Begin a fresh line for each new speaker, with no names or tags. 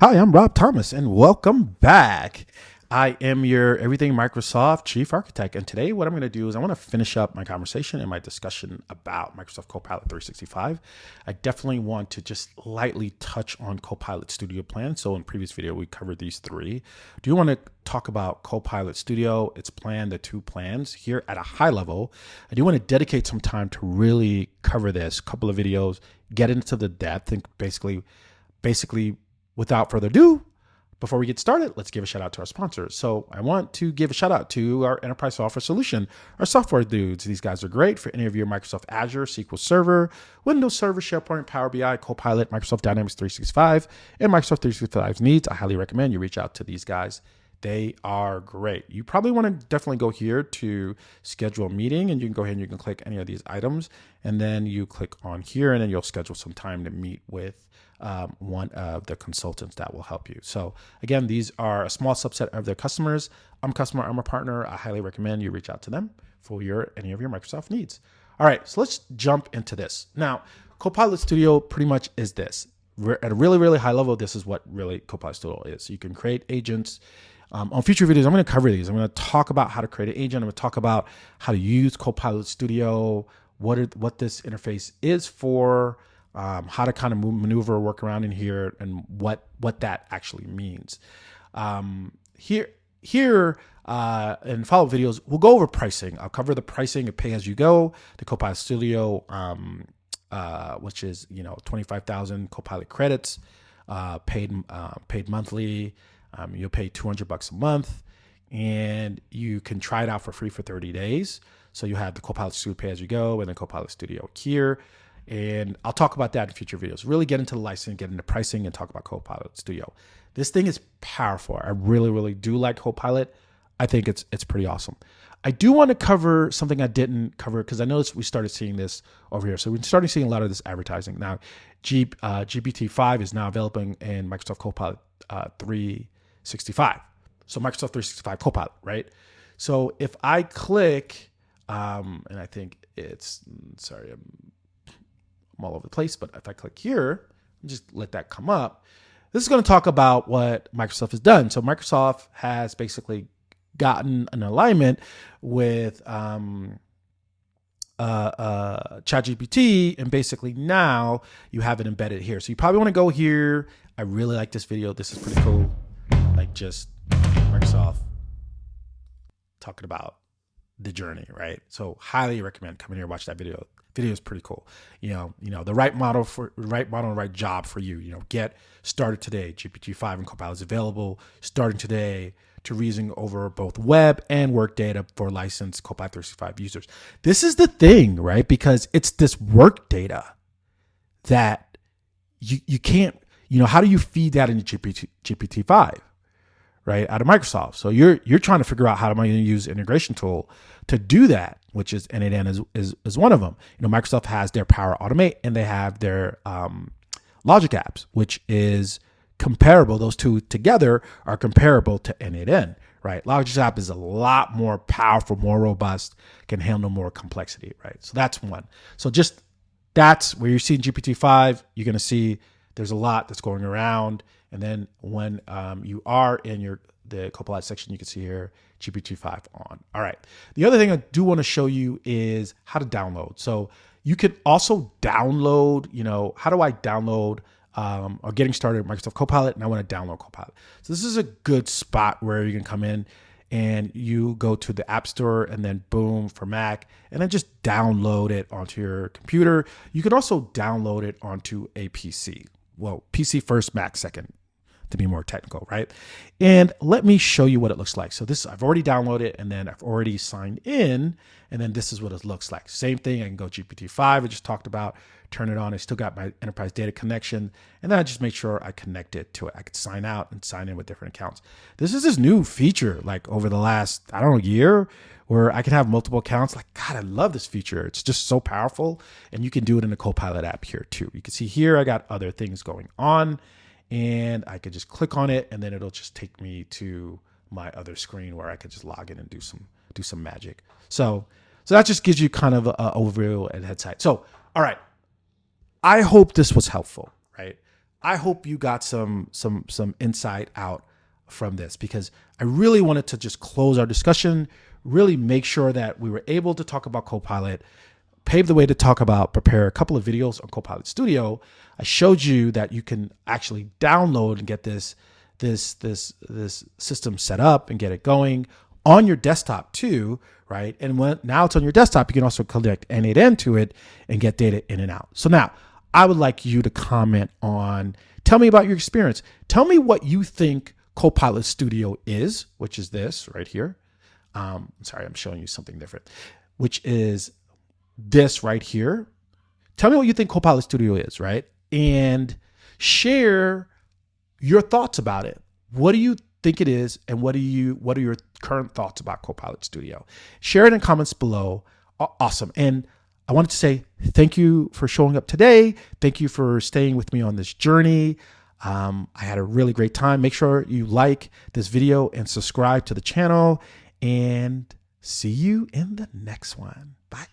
Hi, I'm Rob Thomas, and welcome back. I am your Everything Microsoft Chief Architect, and today what I'm going to do is I want to finish up my conversation and my discussion about Microsoft Copilot 365. I definitely want to just lightly touch on Copilot Studio plan. So in previous video, we covered these three. Do you want to talk about Copilot Studio, its plan, the two plans here at a high level? I do want to dedicate some time to really cover this, couple of videos, get into the depth, and basically, without further ado, before we get started, let's give a shout out to our sponsors. So I want to give a shout out to our enterprise software solution, our software dudes. These guys are great for any of your Microsoft Azure, SQL Server, Windows Server, SharePoint, Power BI, Copilot, Microsoft Dynamics 365, and Microsoft 365's needs. I highly recommend you reach out to these guys. They are great. You probably want to definitely go here to schedule a meeting, and you can go ahead and you can click any of these items, and then you click on here, and then you'll schedule some time to meet with one of the consultants that will help you. So again, these are a small subset of their customers. I'm a customer, I'm a partner. I highly recommend you reach out to them for any of your Microsoft needs. All right, so let's jump into this. Now, Copilot Studio pretty much is this. At a really, really high level, this is what really Copilot Studio is. You can create agents. On future videos, I'm going to cover these. I'm going to talk about how to create an agent. I'm going to talk about how to use Copilot Studio, what this interface is for, how to kind of maneuver, work around in here, and what that actually means. Here in follow-up videos, we'll go over pricing. I'll cover the pricing of pay-as-you-go, the Copilot Studio, which is 25,000 Copilot credits, paid monthly. You'll pay $200 a month, and you can try it out for free for 30 days. So you have the Copilot Studio pay-as-you-go and the Copilot Studio here. And I'll talk about that in future videos. Really get into the licensing, get into pricing, and talk about Copilot Studio. This thing is powerful. I really, really do like Copilot. I think it's pretty awesome. I do want to cover something I didn't cover because I noticed we started seeing this over here. So we're starting seeing a lot of this advertising. Now, GPT5 is now available in Microsoft Copilot 365. So Microsoft 365 Copilot, right? So if I click, and I think sorry, I'm all over the place, but if I click here, just let that come up, this is going to talk about what Microsoft has done. So Microsoft has basically gotten an alignment with ChatGPT, and basically now you have it embedded here. So you probably want to go here. I really like this video. This is pretty cool. Like just Microsoft talking about the journey, right? So highly recommend coming here, watch that video. Video is pretty cool. The right model, and right job for you. Get started today. GPT-5 and Copilot is available starting today to reason over both web and work data for licensed Copilot 365 users. This is the thing, right? Because it's this work data that you can't, how do you feed that into GPT-5? Right, out of Microsoft. So you're trying to figure out how am I going to use integration tool to do that, which is N8N is one of them. Microsoft has their Power Automate and they have their Logic apps, which is comparable. Those two together are comparable to N8N, right? Logic app is a lot more powerful, more robust, can handle more complexity, right? So that's one. So that's where you're seeing GPT-5. You're going to see there's a lot that's going around. And then when you are in the Copilot section, you can see here GPT-5 on. All right. The other thing I do want to show you is how to download. So you can also download, how do I download or getting started with Microsoft Copilot, and I want to download Copilot. So this is a good spot where you can come in and you go to the App Store and then boom for Mac, and then just download it onto your computer. You can also download it onto a PC. Well, PC first, Mac second, to be more technical, right? And let me show you what it looks like. So I've already downloaded it, and then I've already signed in, and then this is what it looks like. Same thing, I can go GPT-5, I just talked about, turn it on. I still got my enterprise data connection, and then I just make sure I connect it to it. I could sign out and sign in with different accounts. This is this new feature, like over the last, year, where I can have multiple accounts. Like, God, I love this feature. It's just so powerful, and you can do it in the Copilot app here too. You can see here, I got other things going on, and I could just click on it, and then it'll just take me to my other screen where I could just log in and do some magic. So that just gives you kind of an overview and head side. So, all right. I hope this was helpful, right? I hope you got some insight out from this, because I really wanted to just close our discussion, really make sure that we were able to talk about Copilot, pave the way to prepare a couple of videos on Copilot Studio. I showed you that you can actually download and get this system set up and get it going on your desktop too, right? And now it's on your desktop, you can also connect N8N to it and get data in and out. So now I would like you to comment on, tell me about your experience. Tell me what you think Copilot Studio is, which is this right here. Sorry, I'm showing you something different, which is this right here. Tell me what you think Copilot Studio is, right? And share your thoughts about it. What do you think it is, and what are your current thoughts about Copilot Studio? Share it in comments below. Awesome. And I wanted to say thank you for showing up today. Thank you for staying with me on this journey. I had a really great time. Make sure you like this video and subscribe to the channel, and see you in the next one. Bye.